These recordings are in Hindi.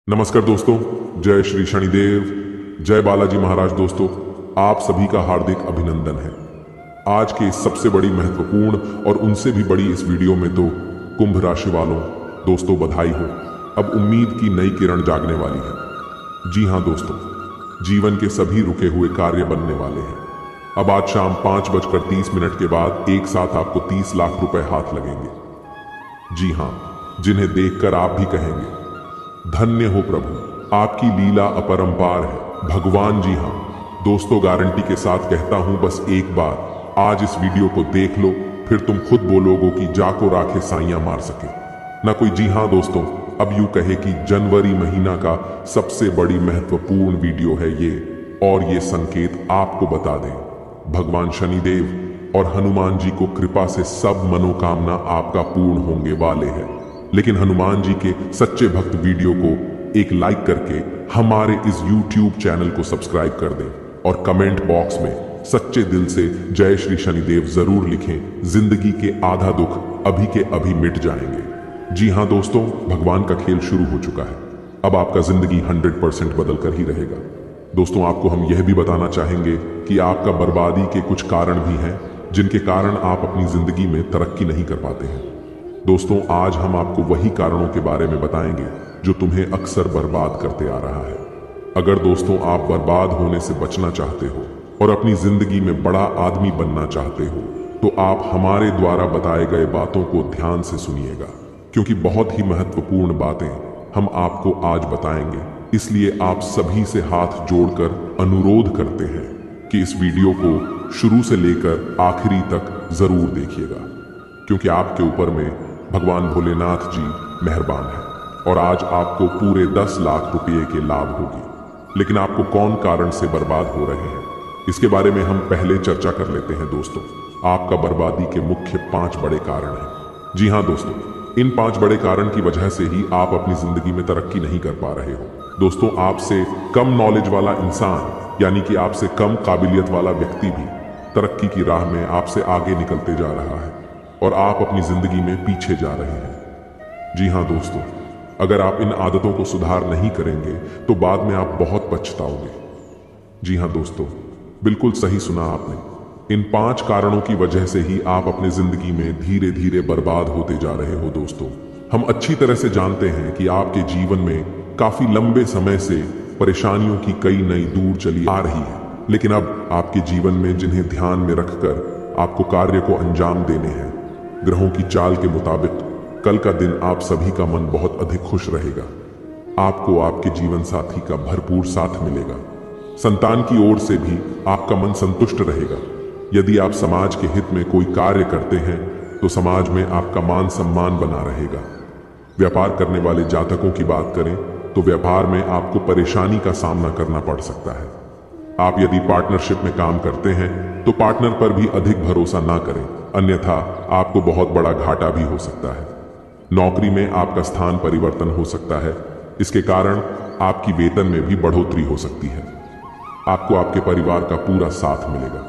नमस्कार दोस्तों, जय श्री शनिदेव, जय बालाजी महाराज। दोस्तों, आप सभी का हार्दिक अभिनंदन है। आज के इस सबसे बड़ी, महत्वपूर्ण और उनसे भी बड़ी इस वीडियो में तो कुंभ राशि वालों दोस्तों बधाई हो। अब उम्मीद की नई किरण जागने वाली है। जी हाँ दोस्तों, जीवन के सभी रुके हुए कार्य बनने वाले हैं। अब आज शाम 5:30 के बाद एक साथ आपको 30 लाख रुपए हाथ लगेंगे। जी हाँ, जिन्हें देखकर आप भी कहेंगे धन्य हो प्रभु, आपकी लीला अपरंपार है भगवान। जी हाँ दोस्तों, गारंटी के साथ कहता हूं, बस एक बार आज इस वीडियो को देख लो, फिर तुम खुद बोलोगे कि जाको राखे साइयां मार सके ना कोई। जी हाँ दोस्तों, अब यूं कहे कि जनवरी महीना का सबसे बड़ी महत्वपूर्ण वीडियो है ये, और ये संकेत आपको बता दें, भगवान शनिदेव और हनुमान जी को कृपा से सब मनोकामना आपका पूर्ण होंगे वाले हैं। लेकिन हनुमान जी के सच्चे भक्त वीडियो को एक लाइक करके हमारे इस YouTube चैनल को सब्सक्राइब कर दें और कमेंट बॉक्स में सच्चे दिल से जय श्री शनिदेव जरूर लिखें। जिंदगी के आधा दुख अभी के अभी मिट जाएंगे। जी हाँ दोस्तों, भगवान का खेल शुरू हो चुका है। अब आपका जिंदगी 100% बदल कर ही रहेगा। दोस्तों, आपको हम यह भी बताना चाहेंगे कि आपका बर्बादी के कुछ कारण भी हैं जिनके कारण आप अपनी जिंदगी में तरक्की नहीं कर पाते हैं। दोस्तों, आज हम आपको वही कारणों के बारे में बताएंगे जो तुम्हें अक्सर बर्बाद करते आ रहा है। अगर दोस्तों आप बर्बाद होने से बचना चाहते हो और अपनी जिंदगी में बड़ा आदमी बनना चाहते हो, तो आप हमारे द्वारा बताए गए बातों को ध्यान से सुनिएगा, क्योंकि बहुत ही महत्वपूर्ण बातें हम आपको आज बताएंगे। इसलिए आप सभी से हाथ जोड़कर अनुरोध करते हैं कि इस वीडियो को शुरू से लेकर आखिरी तक जरूर देखिएगा, क्योंकि आपके ऊपर में भगवान भोलेनाथ जी मेहरबान है और आज आपको पूरे 10 लाख रुपये के लाभ होगी। लेकिन आपको कौन कारण से बर्बाद हो रहे हैं, इसके बारे में हम पहले चर्चा कर लेते हैं। दोस्तों, आपका बर्बादी के मुख्य 5 बड़े कारण हैं। जी हाँ दोस्तों, इन 5 बड़े कारण की वजह से ही आप अपनी जिंदगी में तरक्की नहीं कर पा रहे हो। दोस्तों, आपसे कम नॉलेज वाला इंसान, यानी कि आपसे कम काबिलियत वाला व्यक्ति भी तरक्की की राह में आपसे आगे निकलते जा रहा है और आप अपनी जिंदगी में पीछे जा रहे हैं। जी हाँ दोस्तों, अगर आप इन आदतों को सुधार नहीं करेंगे तो बाद में आप बहुत पछताओगे। जी हाँ दोस्तों, बिल्कुल सही सुना आपने। इन 5 कारणों की वजह से ही आप अपनी जिंदगी में धीरे धीरे बर्बाद होते जा रहे हो। दोस्तों, हम अच्छी तरह से जानते हैं कि आपके जीवन में काफी लंबे समय से परेशानियों की कई नई दूर चली आ रही है, लेकिन अब आपके जीवन में जिन्हें ध्यान में रखकर आपको कार्य को अंजाम देने हैं, ग्रहों की चाल के मुताबिक कल का दिन आप सभी का मन बहुत अधिक खुश रहेगा। आपको आपके जीवन साथी का भरपूर साथ मिलेगा। संतान की ओर से भी आपका मन संतुष्ट रहेगा। यदि आप समाज के हित में कोई कार्य करते हैं तो समाज में आपका मान सम्मान बना रहेगा। व्यापार करने वाले जातकों की बात करें तो व्यापार में आपको परेशानी का सामना करना पड़ सकता है। आप यदि पार्टनरशिप में काम करते हैं तो पार्टनर पर भी अधिक भरोसा ना करें, अन्यथा आपको बहुत बड़ा घाटा भी हो सकता है। नौकरी में आपका स्थान परिवर्तन हो सकता है, इसके कारण आपकी वेतन में भी बढ़ोतरी हो सकती है। आपको आपके परिवार का पूरा साथ मिलेगा,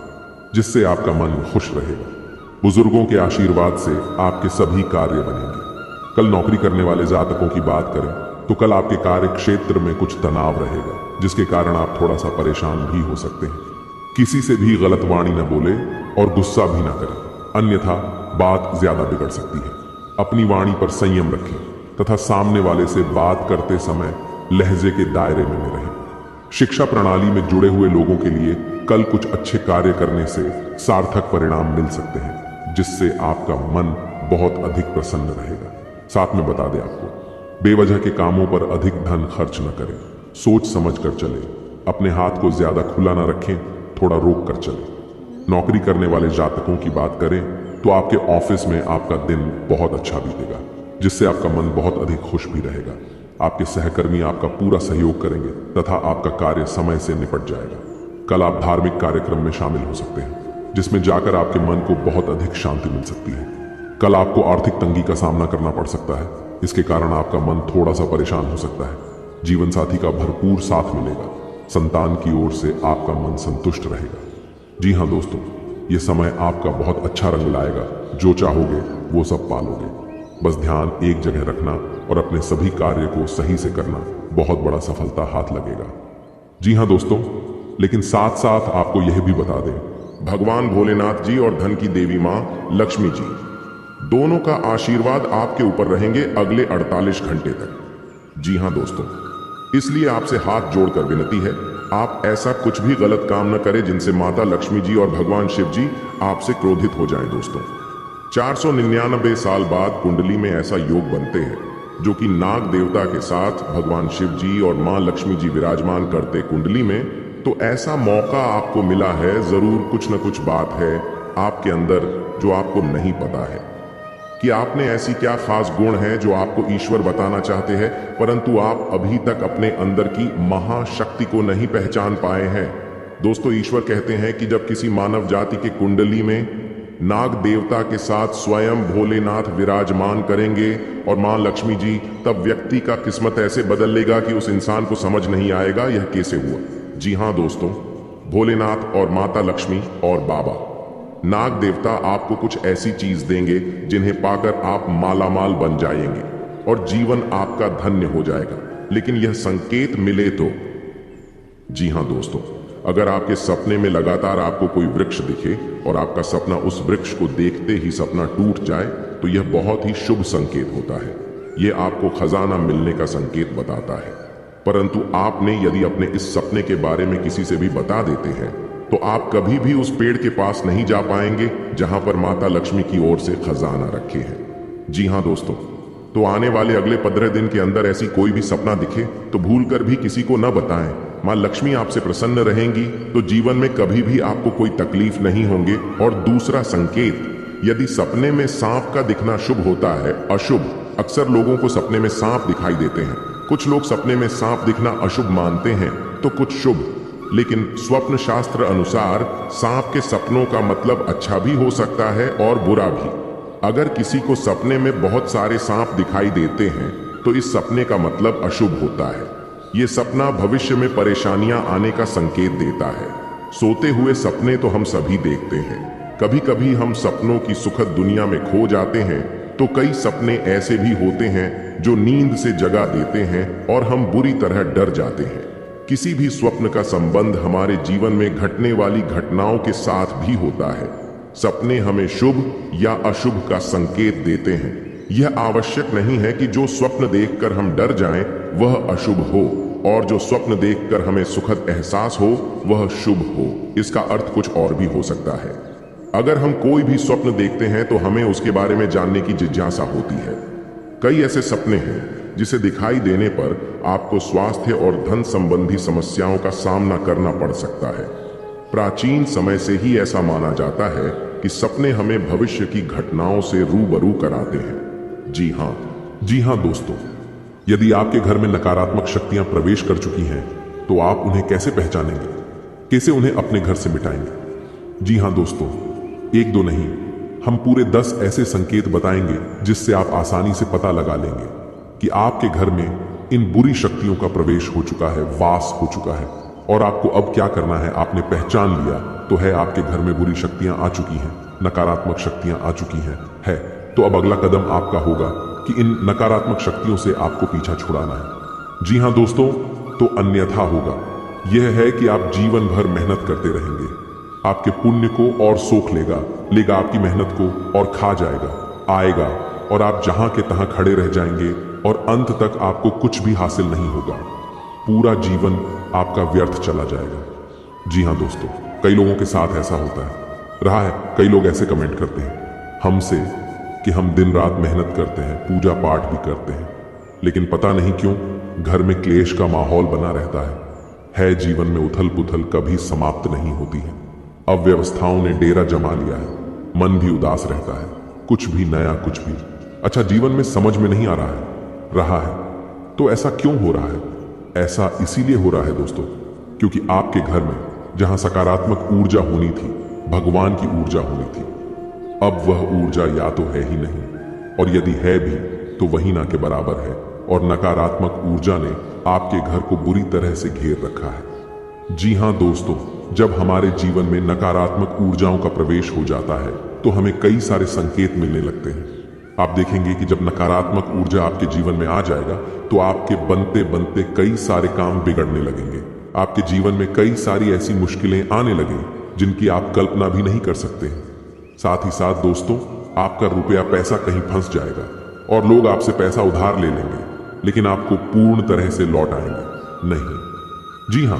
जिससे आपका मन खुश रहेगा। बुजुर्गों के आशीर्वाद से आपके सभी कार्य बनेंगे। कल नौकरी करने वाले जातकों की बात करें तो कल आपके कार्य क्षेत्र में कुछ तनाव रहेगा, जिसके कारण आप थोड़ा सा परेशान भी हो सकते हैं। किसी से भी गलत वाणी न बोले और गुस्सा भी ना करें, अन्यथा बात ज्यादा बिगड़ सकती है। अपनी वाणी पर संयम रखें तथा सामने वाले से बात करते समय लहजे के दायरे में रहें। शिक्षा प्रणाली में जुड़े हुए लोगों के लिए कल कुछ अच्छे कार्य करने से सार्थक परिणाम मिल सकते हैं, जिससे आपका मन बहुत अधिक प्रसन्न रहेगा। साथ में बता दें आपको, बेवजह के कामों पर अधिक धन खर्च न करें, सोच समझ कर चलें। अपने हाथ को ज्यादा खुला न रखें, थोड़ा रोक कर चलें। नौकरी करने वाले जातकों की बात करें तो आपके ऑफिस में आपका दिन बहुत अच्छा बीतेगा, जिससे आपका मन बहुत अधिक खुश भी रहेगा। आपके सहकर्मी आपका पूरा सहयोग करेंगे तथा आपका कार्य समय से निपट जाएगा। कल आप धार्मिक कार्यक्रम में शामिल हो सकते हैं, जिसमें जाकर आपके मन को बहुत अधिक शांति मिल सकती है। कल आपको आर्थिक तंगी का सामना करना पड़ सकता है, इसके कारण आपका मन थोड़ा सा परेशान हो सकता है। जीवन साथी का भरपूर साथ मिलेगा। संतान की ओर से आपका मन संतुष्ट रहेगा। जी हाँ दोस्तों, ये समय आपका बहुत अच्छा रंग लाएगा। जो चाहोगे वो सब पालोगे। बस ध्यान एक जगह रखना और अपने सभी कार्य को सही से करना, बहुत बड़ा सफलता हाथ लगेगा। जी हाँ दोस्तों, लेकिन साथ साथ आपको यह भी बता दें, भगवान भोलेनाथ जी और धन की देवी माँ लक्ष्मी जी दोनों का आशीर्वाद आपके ऊपर रहेंगे अगले 48 घंटे तक। जी हाँ दोस्तों, इसलिए आपसे हाथ जोड़कर विनती है, आप ऐसा कुछ भी गलत काम न करें जिनसे माता लक्ष्मी जी और भगवान शिव जी आपसे क्रोधित हो जाएं। दोस्तों, 499 साल बाद कुंडली में ऐसा योग बनते हैं जो कि नाग देवता के साथ भगवान शिव जी और मां लक्ष्मी जी विराजमान करते कुंडली में, तो ऐसा मौका आपको मिला है। जरूर कुछ न कुछ बात है आपके अंदर जो आपको नहीं पता है कि आपने ऐसी क्या खास गुण है जो आपको ईश्वर बताना चाहते हैं, परंतु आप अभी तक अपने अंदर की महाशक्ति को नहीं पहचान पाए हैं। दोस्तों, ईश्वर कहते हैं कि जब किसी मानव जाति के कुंडली में नाग देवता के साथ स्वयं भोलेनाथ विराजमान करेंगे और मां लक्ष्मी जी, तब व्यक्ति का किस्मत ऐसे बदल लेगा कि उस इंसान को समझ नहीं आएगा यह कैसे हुआ। जी हां दोस्तों, भोलेनाथ और माता लक्ष्मी और बाबा नाग देवता आपको कुछ ऐसी चीज देंगे जिन्हें पाकर आप मालामाल बन जाएंगे और जीवन आपका धन्य हो जाएगा। लेकिन यह संकेत मिले तो। जी हां दोस्तों, अगर आपके सपने में लगातार आपको कोई वृक्ष दिखे और आपका सपना उस वृक्ष को देखते ही सपना टूट जाए, तो यह बहुत ही शुभ संकेत होता है। यह आपको खजाना मिलने का संकेत बताता है। परंतु आपने यदि अपने इस सपने के बारे में किसी से भी बता देते हैं, तो आप कभी भी उस पेड़ के पास नहीं जा पाएंगे जहां पर माता लक्ष्मी की ओर से खजाना रखे हैं। जी हां दोस्तों, तो आने वाले अगले 15 दिन के अंदर ऐसी कोई भी सपना दिखे तो भूलकर भी किसी को न बताएं। मां लक्ष्मी आपसे प्रसन्न रहेंगी तो जीवन में कभी भी आपको कोई तकलीफ नहीं होंगे। और दूसरा संकेत, यदि सपने में सांप का दिखना शुभ होता है, अशुभ, अक्सर लोगों को सपने में सांप दिखाई देते हैं। कुछ लोग सपने में सांप दिखना अशुभ मानते हैं तो कुछ शुभ, लेकिन स्वप्न शास्त्र अनुसार सांप के सपनों का मतलब अच्छा भी हो सकता है और बुरा भी। अगर किसी को सपने में बहुत सारे सांप दिखाई देते हैं तो इस सपने का मतलब अशुभ होता है। ये सपना भविष्य में परेशानियां आने का संकेत देता है। सोते हुए सपने तो हम सभी देखते हैं। कभी कभी हम सपनों की सुखद दुनिया में खो जाते हैं, तो कई सपने ऐसे भी होते हैं जो नींद से जगा देते हैं और हम बुरी तरह डर जाते हैं। किसी भी स्वप्न का संबंध हमारे जीवन में घटने वाली घटनाओं के साथ भी होता है। सपने हमें शुभ या अशुभ का संकेत देते हैं। यह आवश्यक नहीं है कि जो स्वप्न देखकर हम डर जाएं वह अशुभ हो, और जो स्वप्न देखकर हमें सुखद एहसास हो वह शुभ हो। इसका अर्थ कुछ और भी हो सकता है। अगर हम कोई भी स्वप्न देखते हैं तो हमें उसके बारे में जानने की जिज्ञासा होती है। कई ऐसे सपने हैं जिसे दिखाई देने पर आपको स्वास्थ्य और धन संबंधी समस्याओं का सामना करना पड़ सकता है। प्राचीन समय से ही ऐसा माना जाता है कि सपने हमें भविष्य की घटनाओं से रूबरू कराते हैं। जी हाँ दोस्तों, यदि आपके घर में नकारात्मक शक्तियां प्रवेश कर चुकी हैं तो आप उन्हें कैसे पहचानेंगे, कैसे उन्हें अपने घर से मिटाएंगे? जी हाँ दोस्तों, एक दो नहीं, हम पूरे 10 ऐसे संकेत बताएंगे जिससे आप आसानी से पता लगा लेंगे कि आपके घर में इन बुरी शक्तियों का प्रवेश हो चुका है, वास हो चुका है। और आपको अब क्या करना है, आपने पहचान लिया तो है आपके घर में बुरी शक्तियां आ चुकी हैं, नकारात्मक शक्तियां आ चुकी हैं, तो अब अगला कदम आपका होगा कि इन नकारात्मक शक्तियों से आपको पीछा छुड़ाना है। जी हाँ दोस्तों, तो अन्यथा होगा यह है कि आप जीवन भर मेहनत करते रहेंगे, आपके पुण्य को और सोख लेगा आपकी मेहनत को और खा आएगा, और आप जहां के तहां खड़े रह जाएंगे और अंत तक आपको कुछ भी हासिल नहीं होगा। पूरा जीवन आपका व्यर्थ चला जाएगा। जी हाँ दोस्तों, कई लोगों के साथ ऐसा होता है। कई लोग ऐसे कमेंट करते हैं हमसे कि हम दिन रात मेहनत करते हैं, पूजा पाठ भी करते हैं, लेकिन पता नहीं क्यों घर में क्लेश का माहौल बना रहता है। जीवन में उथल पुथल कभी समाप्त नहीं होती है। अव्यवस्थाओं ने डेरा जमा लिया है, मन भी उदास रहता है, कुछ भी नया, कुछ भी अच्छा जीवन में समझ में नहीं आ रहा है। तो ऐसा क्यों हो रहा है? ऐसा इसीलिए हो रहा है दोस्तों, क्योंकि आपके घर में जहां सकारात्मक ऊर्जा होनी थी, भगवान की ऊर्जा होनी थी, अब वह ऊर्जा या तो है ही नहीं, और यदि है भी तो वही ना के बराबर है। और नकारात्मक ऊर्जा ने आपके घर को बुरी तरह से घेर रखा है। जी हाँ दोस्तों, जब हमारे जीवन में नकारात्मक ऊर्जाओं का प्रवेश हो जाता है तो हमें कई सारे संकेत मिलने लगते हैं। आप देखेंगे कि जब नकारात्मक ऊर्जा आपके जीवन में आ जाएगा तो आपके बनते बनते कई सारे काम बिगड़ने लगेंगे। आपके जीवन में कई सारी ऐसी मुश्किलें आने लगेंगी जिनकी आप कल्पना भी नहीं कर सकते हैं। साथ ही साथ दोस्तों, आपका रुपया पैसा कहीं फंस जाएगा और लोग आपसे पैसा उधार ले लेंगे, लेकिन आपको पूर्ण तरह से लौट आएंगे नहीं। जी हाँ,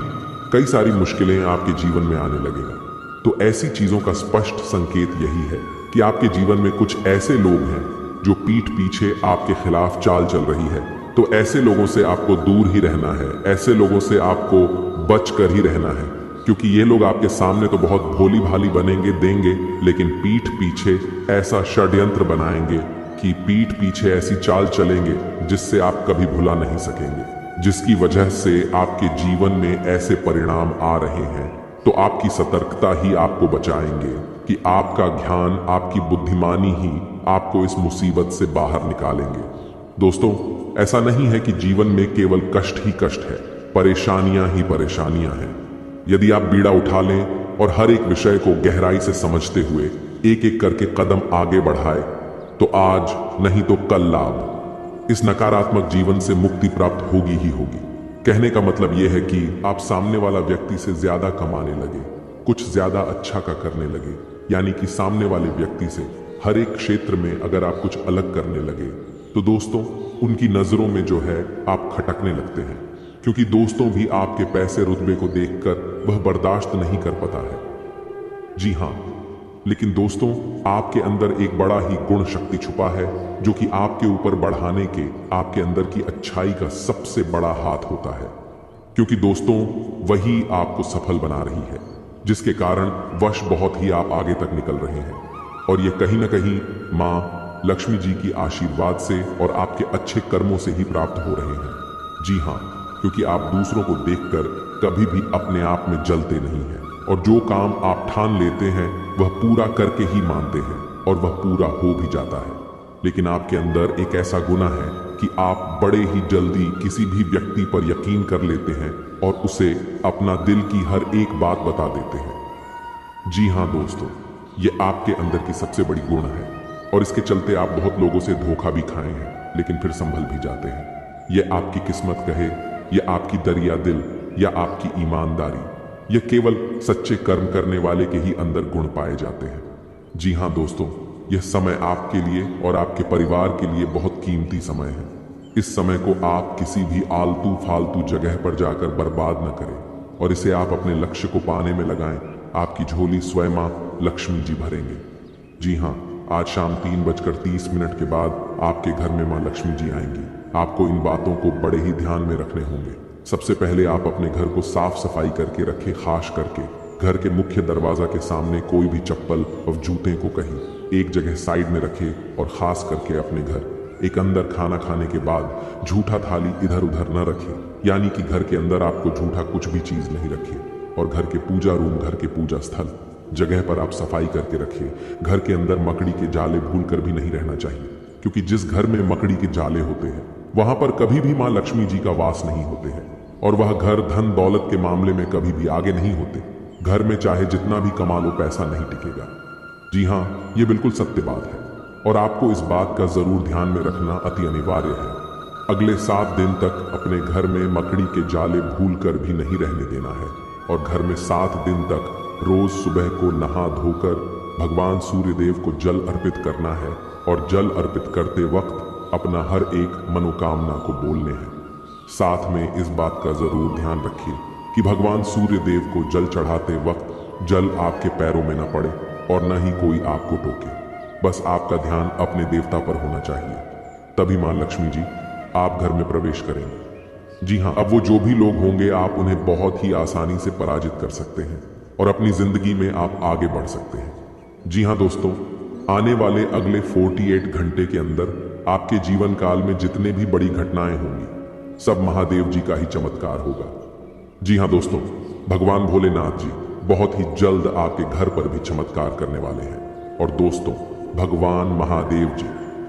कई सारी मुश्किलें आपके जीवन में आने लगेगा। तो ऐसी चीजों का स्पष्ट संकेत यही है कि आपके जीवन में कुछ ऐसे लोग हैं जो पीठ पीछे आपके खिलाफ चाल चल रही है। तो ऐसे लोगों से आपको दूर ही रहना है, ऐसे लोगों से आपको बच कर ही रहना है, क्योंकि ये लोग आपके सामने तो बहुत भोली भाली बनेंगे देंगे, लेकिन पीठ पीछे ऐसा षड्यंत्र बनाएंगे कि पीठ पीछे ऐसी चाल चलेंगे जिससे आप कभी भुला नहीं सकेंगे, जिसकी वजह से आपके जीवन में ऐसे परिणाम आ रहे हैं। तो आपकी सतर्कता ही आपको बचाएंगे कि आपका ज्ञान, आपकी बुद्धिमानी ही आपको इस मुसीबत से बाहर निकालेंगे। दोस्तों, ऐसा नहीं है कि जीवन में केवल कष्ट ही कष्ट है, परेशानियां ही परेशानियां हैं। यदि आप बीड़ा उठा लें और हर एक विषय को गहराई से समझते हुए एक एक करके कदम आगे बढ़ाए तो आज नहीं तो कल लाभ, इस नकारात्मक जीवन से मुक्ति प्राप्त होगी ही होगी। कहने का मतलब यह है कि आप सामने वाला व्यक्ति से ज्यादा कमाने लगे, कुछ ज्यादा अच्छा का करने लगे, यानी कि सामने वाले व्यक्ति से हर एक क्षेत्र में अगर आप कुछ अलग करने लगे तो दोस्तों, उनकी नजरों में जो है आप खटकने लगते हैं, क्योंकि दोस्तों भी आपके पैसे रुतबे को देखकर वह बर्दाश्त नहीं कर पाता है। जी हाँ, लेकिन दोस्तों, आपके अंदर एक बड़ा ही गुण शक्ति छुपा है जो कि आपके ऊपर बढ़ाने के, आपके अंदर की अच्छाई का सबसे बड़ा हाथ होता है, क्योंकि दोस्तों वही आपको सफल बना रही है, जिसके कारण वश बहुत ही आप आगे तक निकल रहे हैं। और ये कहीं ना कहीं माँ लक्ष्मी जी की आशीर्वाद से और आपके अच्छे कर्मों से ही प्राप्त हो रहे हैं। जी हाँ, क्योंकि आप दूसरों को देखकर कभी भी अपने आप में जलते नहीं हैं, और जो काम आप ठान लेते हैं वह पूरा करके ही मानते हैं, और वह पूरा हो भी जाता है। लेकिन आपके अंदर एक ऐसा गुना है कि आप बड़े ही जल्दी किसी भी व्यक्ति पर यकीन कर लेते हैं और उसे अपना दिल की हर एक बात बता देते हैं। जी हाँ दोस्तों, ये आपके अंदर की सबसे बड़ी गुण है, और इसके चलते आप बहुत लोगों से धोखा भी खाए हैं, लेकिन फिर संभल भी जाते हैं। ये आपकी किस्मत कहे, ये आपकी दरिया दिल, या आपकी ईमानदारी, ये केवल सच्चे कर्म करने वाले के ही अंदर गुण पाए जाते हैं। जी हाँ दोस्तों, यह समय आपके लिए और आपके परिवार के लिए बहुत कीमती समय है। इस समय को आप किसी भी आलतू फालतू जगह पर जाकर बर्बाद न करें, और इसे आप अपने लक्ष्य को पाने में लगाएं। आपकी झोली स्वयं मां लक्ष्मी जी भरेंगे। जी हाँ, आज शाम 3:30 के बाद आपके घर में मां लक्ष्मी जी आएंगी। आपको इन बातों को बड़े ही ध्यान में रखने होंगे। सबसे पहले आप अपने घर को साफ सफाई करके रखें, खास करके घर के मुख्य दरवाजा के सामने कोई भी चप्पल और जूते को कहीं एक जगह साइड में रखें, और खास करके अपने घर एक अंदर खाना खाने के बाद झूठा थाली इधर उधर न रखें, यानी कि घर के अंदर आपको झूठा कुछ भी चीज नहीं रखे। और घर के पूजा रूम, घर के पूजा स्थल जगह पर आप सफाई करके रखिए। घर के अंदर मकड़ी के जाले भूल कर भी नहीं रहना चाहिए, क्योंकि जिस घर में मकड़ी के जाले होते हैं वहां पर कभी भी मां लक्ष्मी जी का वास नहीं होते हैं, और वह घर धन दौलत के मामले में कभी भी आगे नहीं होते। घर में चाहे जितना भी कमा लो, पैसा नहीं टिकेगा। जी हाँ, ये बिल्कुल सत्य बात है, और आपको इस बात का जरूर ध्यान में रखना अति अनिवार्य है। अगले 7 दिन तक अपने घर में मकड़ी के जाले भूल कर भी नहीं रहने देना है, और घर में 7 दिन तक रोज सुबह को नहा धोकर भगवान सूर्य देव को जल अर्पित करना है, और जल अर्पित करते वक्त अपना हर एक मनोकामना को बोलने हैं। साथ में इस बात का जरूर ध्यान रखिए कि भगवान सूर्य देव को जल चढ़ाते वक्त जल आपके पैरों में न पड़े, और न ही कोई आपको टोके। बस आपका ध्यान अपने देवता पर होना चाहिए, तभी मां लक्ष्मी जी आप घर में प्रवेश करेंगे। जी हाँ, अब वो जो भी लोग होंगे आप उन्हें बहुत ही आसानी से पराजित कर सकते हैं, और अपनी जिंदगी में आप आगे बढ़ सकते हैं। जी हाँ दोस्तों, आने वाले अगले 48 घंटे के अंदर आपके जीवन काल में जितने भी बड़ी घटनाएं होंगी, सब महादेव जी का ही चमत्कार होगा। जी हाँ दोस्तों, भगवान भोलेनाथ जी बहुत ही जल्द आपके घर पर भी चमत्कार करने वाले हैं। और दोस्तों, भगवान महादेव जी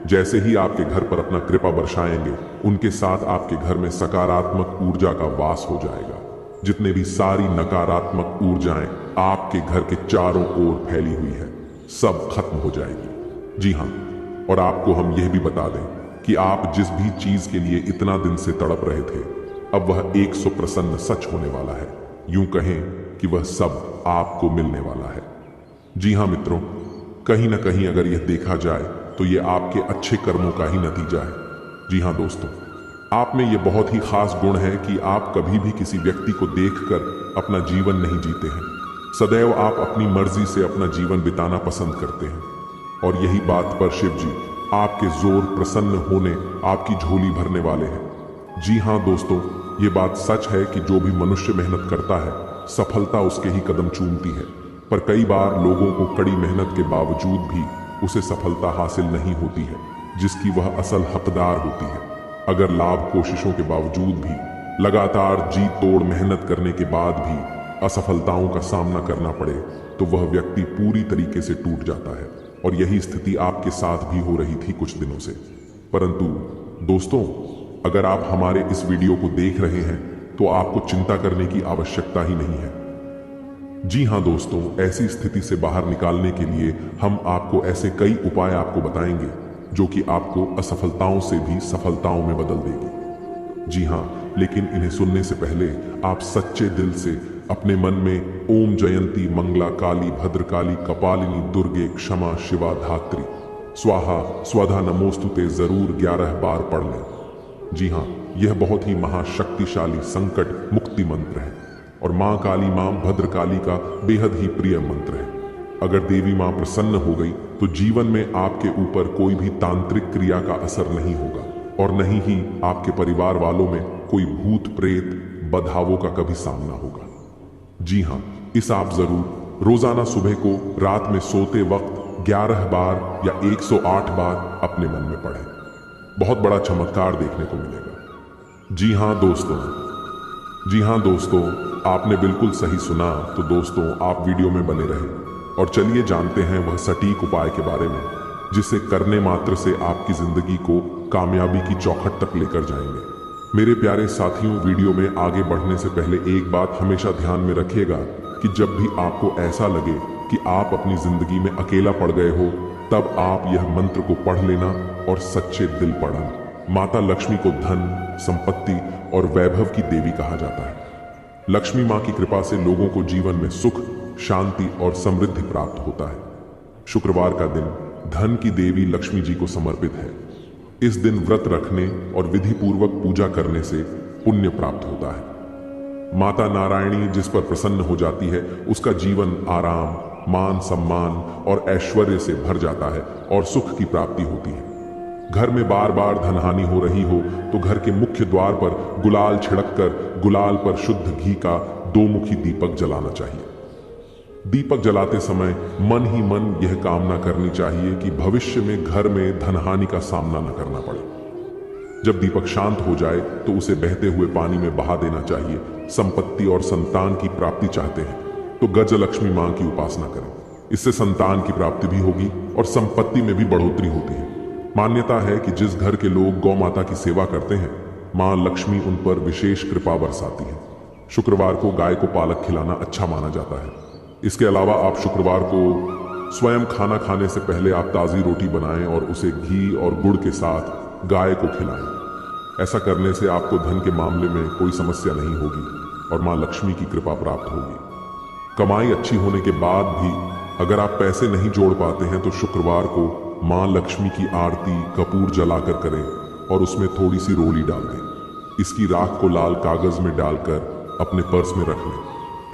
जैसे ही आपके घर पर अपना कृपा बरसाएंगे, उनके साथ आपके घर में सकारात्मक ऊर्जा का वास हो जाएगा। जितने भी सारी नकारात्मक ऊर्जाएं आपके घर के चारों ओर फैली हुई है, सब खत्म हो जाएगी। जी हाँ, और आपको हम यह भी बता दें कि आप जिस भी चीज के लिए इतना दिन से तड़प रहे थे, अब वह 100% सच होने वाला है। यूं कहें कि वह सब आपको मिलने वाला है। जी हाँ मित्रों, कहीं ना कहीं अगर यह देखा जाए तो यह आपके अच्छे कर्मों का ही नतीजा है। जी हाँ दोस्तों, आप में यह बहुत ही खास गुण है कि आप कभी भी किसी व्यक्ति को देखकर अपना जीवन नहीं जीते हैं। सदैव आप अपनी मर्जी से अपना जीवन बिताना पसंद करते हैं, और यही बात पर शिव जी आपके जोर प्रसन्न होने आपकी झोली भरने वाले हैं। जी हाँ दोस्तों, ये बात सच है कि जो भी मनुष्य मेहनत करता है, सफलता उसके ही कदम चूमती है। पर कई बार लोगों को कड़ी मेहनत के बावजूद भी उसे सफलता हासिल नहीं होती है, जिसकी वह असल हकदार होती है। अगर लाभ कोशिशों के बावजूद भी, लगातार जी तोड़ मेहनत करने के बाद भी असफलताओं का सामना करना पड़े, तो वह व्यक्ति पूरी तरीके से टूट जाता है। और यही स्थिति आपके साथ भी हो रही थी कुछ दिनों से। परंतु दोस्तों, अगर आप हमारे इस वीडियो को देख रहे हैं तो आपको चिंता करने की आवश्यकता ही नहीं है। जी हाँ दोस्तों, ऐसी स्थिति से बाहर निकालने के लिए हम आपको ऐसे कई उपाय आपको बताएंगे जो कि आपको असफलताओं से भी सफलताओं में बदल देगी। जी हाँ, लेकिन इन्हें सुनने से पहले आप सच्चे दिल से अपने मन में ओम जयंती मंगला काली भद्रकाली कपालिनी दुर्गे क्षमा शिवा धात्री स्वाहा स्वधा नमोस्तुते जरूर 11 बार पढ़ लें। जी हाँ, यह बहुत ही महाशक्तिशाली संकट मुक्ति मंत्र है और माँ काली माँ भद्रकाली का बेहद ही प्रिय मंत्र है। अगर देवी माँ प्रसन्न हो गई तो जीवन में आपके ऊपर कोई भी तांत्रिक क्रिया का असर नहीं होगा, और नहीं ही आपके परिवार वालों में कोई भूत प्रेत बदहावों का कभी सामना होगा। जी हाँ, इस आप जरूर रोजाना सुबह को रात में सोते वक्त 11 बार या 108 बार अपने मन में पढ़ें। बहुत बड़ा चमत्कार देखने को मिलेगा। जी हाँ दोस्तों, आपने बिल्कुल सही सुना। तो दोस्तों, आप वीडियो में बने रहें और चलिए जानते हैं वह सटीक उपाय के बारे में, जिसे करने मात्र से आपकी जिंदगी को कामयाबी की चौखट तक लेकर जाएंगे। मेरे प्यारे साथियों, वीडियो में आगे बढ़ने से पहले एक बात हमेशा ध्यान में रखिएगा कि जब भी आपको ऐसा लगे कि आप अपनी जिंदगी में अकेला पड़ गए हो, तब आप यह मंत्र को पढ़ लेना और सच्चे दिल पढ़ना। माता लक्ष्मी को धन, संपत्ति और वैभव की देवी कहा जाता है। लक्ष्मी माँ की कृपा से लोगों को जीवन में सुख, शांति और समृद्धि प्राप्त होता है। शुक्रवार का दिन धन की देवी लक्ष्मी जी को समर्पित है। इस दिन व्रत रखने और विधि पूर्वक पूजा करने से पुण्य प्राप्त होता है। माता नारायणी जिस पर प्रसन्न हो जाती है, उसका जीवन आराम, मान सम्मान और ऐश्वर्य से भर जाता है और सुख की प्राप्ति होती है। घर में बार बार धनहानि हो रही हो तो घर के मुख्य द्वार पर गुलाल छिड़ककर गुलाल पर शुद्ध घी का 2 मुखी दीपक जलाना चाहिए। दीपक जलाते समय मन ही मन यह कामना करनी चाहिए कि भविष्य में घर में धनहानि का सामना न करना पड़े। जब दीपक शांत हो जाए तो उसे बहते हुए पानी में बहा देना चाहिए। संपत्ति और संतान की प्राप्ति चाहते हैं तो गजलक्ष्मी मां की उपासना करें। इससे संतान की प्राप्ति भी होगी और संपत्ति में भी बढ़ोतरी होती है। मान्यता है कि जिस घर के लोग गौ माता की सेवा करते हैं, मां लक्ष्मी उन पर विशेष कृपा बरसाती है। शुक्रवार को गाय को पालक खिलाना अच्छा माना जाता है। इसके अलावा आप शुक्रवार को स्वयं खाना खाने से पहले आप ताज़ी रोटी बनाएं और उसे घी और गुड़ के साथ गाय को खिलाएं। ऐसा करने से आपको धन के मामले में कोई समस्या नहीं होगी और मां लक्ष्मी की कृपा प्राप्त होगी। कमाई अच्छी होने के बाद भी अगर आप पैसे नहीं जोड़ पाते हैं तो शुक्रवार को मां लक्ष्मी की आरती कपूर जलाकर करें और उसमें थोड़ी सी रोली डाल दें। इसकी राख को लाल कागज में डालकर अपने पर्स में रख लें।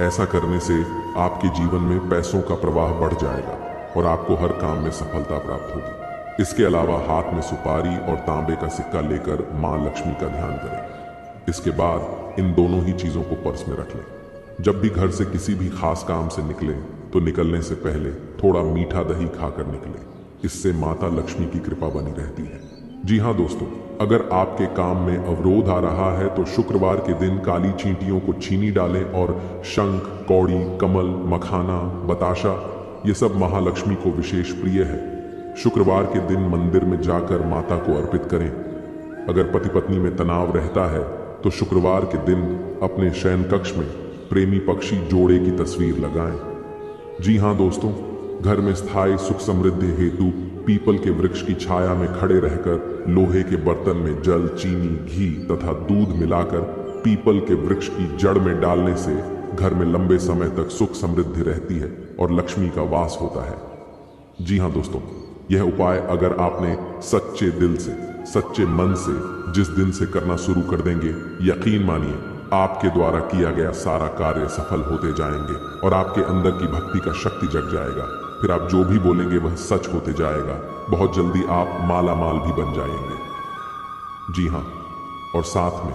ऐसा करने से आपके जीवन में पैसों का प्रवाह बढ़ जाएगा और आपको हर काम में सफलता प्राप्त होगी। इसके अलावा हाथ में सुपारी और तांबे का सिक्का लेकर मां लक्ष्मी का ध्यान करें। इसके बाद इन दोनों ही चीजों को पर्स में रख लें। जब भी घर से किसी भी खास काम से निकलें तो निकलने से पहले थोड़ा मीठा दही खाकर निकलें। इससे माता लक्ष्मी की कृपा बनी रहती है। जी हाँ दोस्तों, अगर आपके काम में अवरोध आ रहा है तो शुक्रवार के दिन काली चींटियों को छीनी डालें और शंख, कौड़ी, कमल, मखाना, बताशा ये सब महालक्ष्मी को विशेष प्रिय है। शुक्रवार के दिन मंदिर में जाकर माता को अर्पित करें। अगर पति पत्नी में तनाव रहता है तो शुक्रवार के दिन अपने शयन कक्ष में प्रेमी पक्षी जोड़े की तस्वीर लगाएं। जी हाँ दोस्तों, घर में स्थायी सुख समृद्धि हेतु पीपल के वृक्ष की छाया में खड़े रहकर लोहे के बर्तन में जल, चीनी, घी तथा दूध मिलाकर पीपल के वृक्ष की जड़ में डालने से घर में लंबे समय तक सुख समृद्धि रहती है और लक्ष्मी का वास होता है। जी हाँ दोस्तों, यह उपाय अगर आपने सच्चे दिल से, सच्चे मन से जिस दिन से करना शुरू कर देंगे, यकीन मानिए आपके द्वारा किया गया सारा कार्य सफल होते जाएंगे और आपके अंदर की भक्ति का शक्ति जग जाएगा। फिर आप जो भी बोलेंगे वह सच होते जाएगा। बहुत जल्दी आप माला माल भी बन जाएंगे। जी हाँ, और साथ में